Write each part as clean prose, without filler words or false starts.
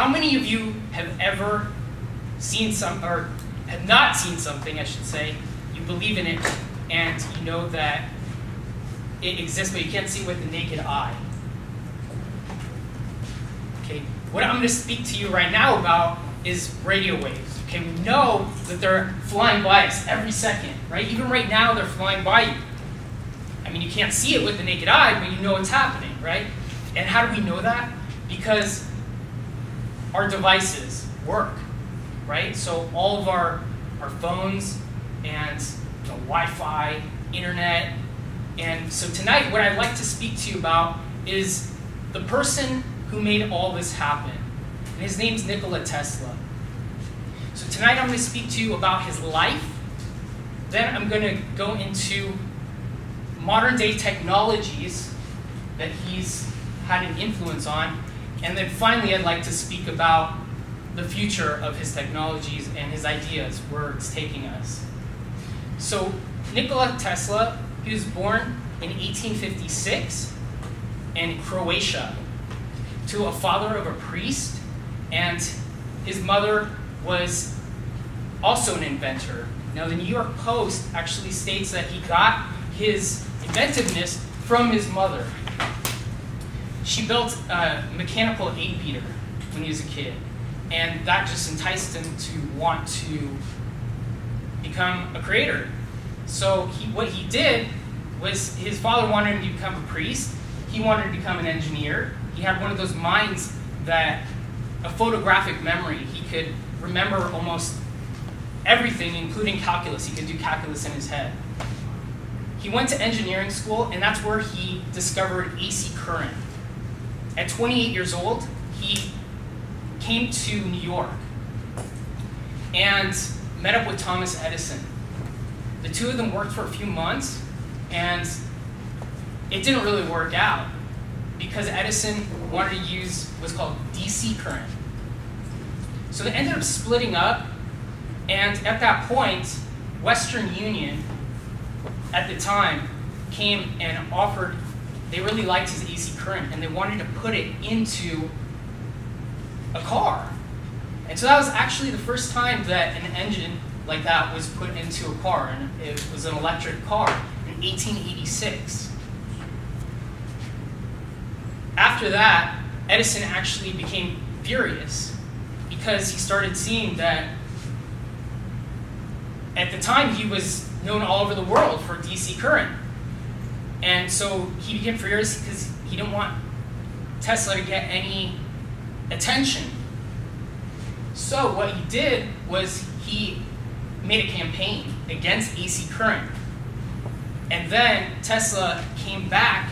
How many of you have ever seen or have not seen something, I should say, you believe in it, and you know that it exists, but you can't see it with the naked eye? Okay, what I'm going to speak to you right now about is radio waves. Okay, we know that they're flying by us every second, right? Even right now, they're flying by you. I mean, you can't see it with the naked eye, but you know it's happening, right? And how do we know that? Because our devices work, right? So all of our phones and Wi-Fi, internet. And so tonight, what I'd like to speak to you about is the person who made all this happen. And his name's Nikola Tesla. So tonight I'm going to speak to you about his life. Then I'm going to go into modern day technologies that he's had an influence on. And then finally I'd like to speak about the future of his technologies and his ideas, where it's taking us. So Nikola Tesla, he was born in 1856 in Croatia to a father of a priest, and his mother was also an inventor. Now the New York Post actually states that he got his inventiveness from his mother. She built a mechanical 8-beater when he was a kid, and that just enticed him to want to become a creator. So what he did was, his father wanted him to become a priest. He wanted to become an engineer. He had one of those minds that, a photographic memory. He could remember almost everything, including calculus. He could do calculus in his head. He went to engineering school, and that's where he discovered AC current. At 28 years old, he came to New York and met up with Thomas Edison. The two of them worked for a few months, and it didn't really work out because Edison wanted to use what's called DC current. So they ended up splitting up, and at that point, Western Union, at the time, came and offered, they really liked his AC current, and they wanted to put it into a car. And so that was actually the first time that an engine like that was put into a car, and it was an electric car in 1886. After that, Edison actually became furious because he started seeing that at the time he was known all over the world for DC current. And so he became furious because he didn't want Tesla to get any attention. So what he did was he made a campaign against AC current. And then Tesla came back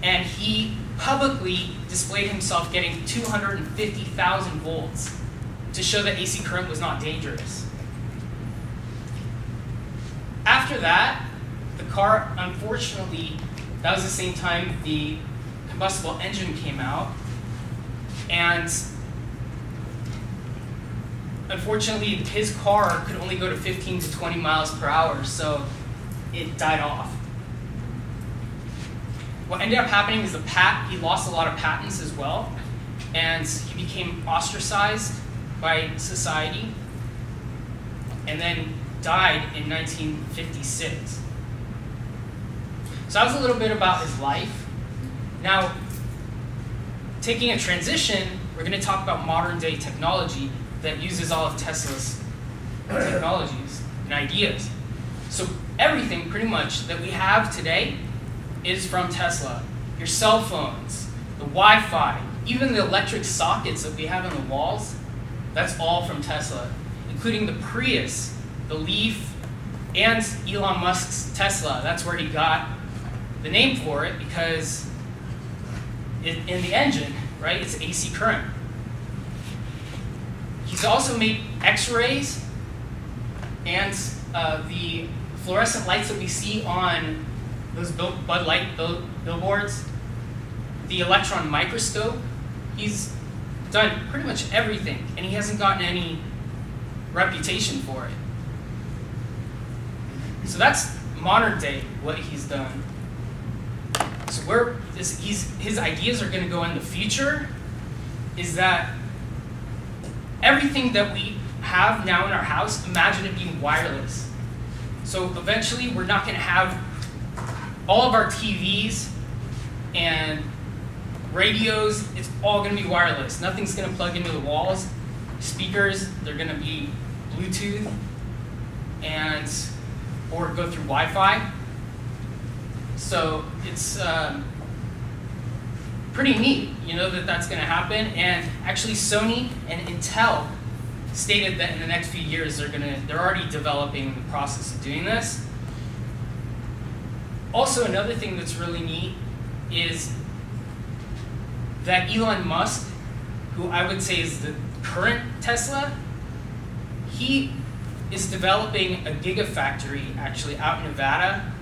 and he publicly displayed himself getting 250,000 volts to show that AC current was not dangerous. After that, the car, unfortunately, that was the same time the combustible engine came out, and unfortunately his car could only go to 15 to 20 miles per hour, so it died off. What ended up happening is he lost a lot of patents as well, and he became ostracized by society, and then died in 1956. So that was a little bit about his life. Now, taking a transition, we're going to talk about modern day technology that uses all of Tesla's technologies and ideas. So everything pretty much that we have today is from Tesla. Your cell phones, the Wi-Fi, even the electric sockets that we have on the walls, that's all from Tesla, including the Prius, the Leaf, and Elon Musk's Tesla. That's where he got the name for it, because in the engine, right, it's AC current. He's also made X-rays and the fluorescent lights that we see on those Bud Light billboards, the electron microscope. He's done pretty much everything, and he hasn't gotten any reputation for it. So that's modern day what he's done. So his ideas are going to go in the future, is that everything that we have now in our house, imagine it being wireless. So eventually we're not going to have all of our TVs and radios, it's all going to be wireless. Nothing's going to plug into the walls. Speakers, they're going to be Bluetooth and or go through Wi-Fi. So it's pretty neat, you know, that that's going to happen. And actually Sony and Intel stated that in the next few years they're already developing the process of doing this. Also, another thing that's really neat is that Elon Musk, who I would say is the current Tesla, he is developing a gigafactory actually out in Nevada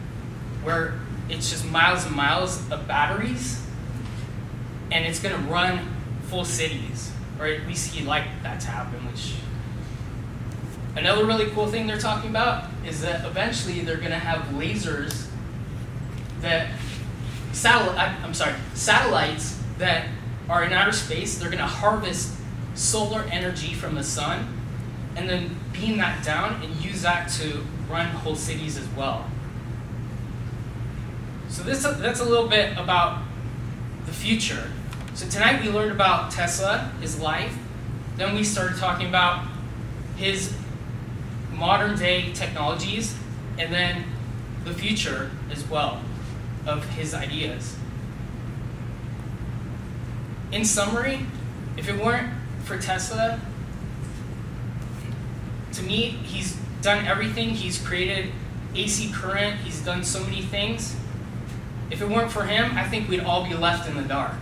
where it's just miles and miles of batteries and it's going to run full cities, or at least he'd like that to happen. Which another really cool thing they're talking about is that eventually they're going to have lasers that satellites that are in outer space. They're going to harvest solar energy from the sun and then beam that down and use that to run whole cities as well. So that's a little bit about the future. So tonight we learned about Tesla, his life. Then we started talking about his modern day technologies, and then the future as well of his ideas. In summary, if it weren't for Tesla, to me, he's done everything. He's created AC current. He's done so many things. If it weren't for him, I think we'd all be left in the dark.